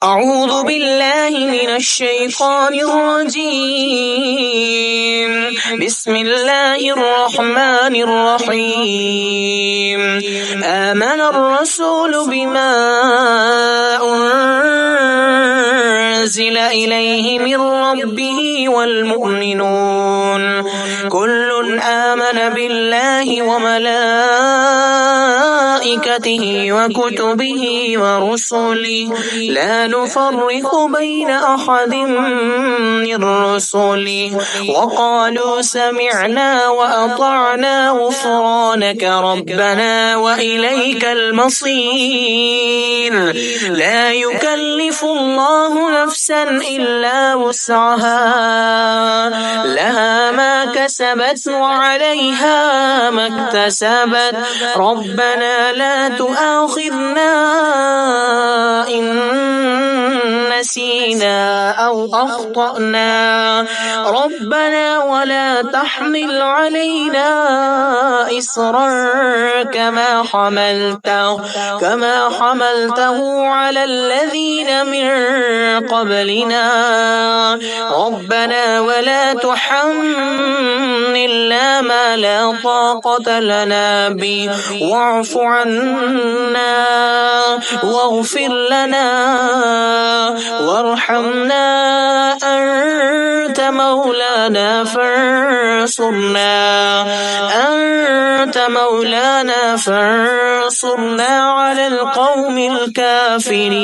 أعوذ بالله من الشيطان الرجيم. بسم الله الرحمن الرحيم. آمن الرسول بما أنزل إليه من ربه والمؤمنون كل آمن بالله وملائكته وكتبه ورسله لا نفرق بين أحد من رسله وقالوا سمعنا وأطعنا غفرانك ربنا وإليك المصير. لا يكلف الله نفسا إلا وسعها لها ما كسبت وعليها ما اكتسبت ربنا لا تؤاخذنا إن نسينا أو أخطأنا ربنا ولا تحمل علينا إصرا كما حملته على الذين من قبلنا ربنا ولا تحملنا ما لا طاقة لنا به واعف عنا واغفر لنا وارحمنا أنت مولانا فانصرنا على القوم الكافرين.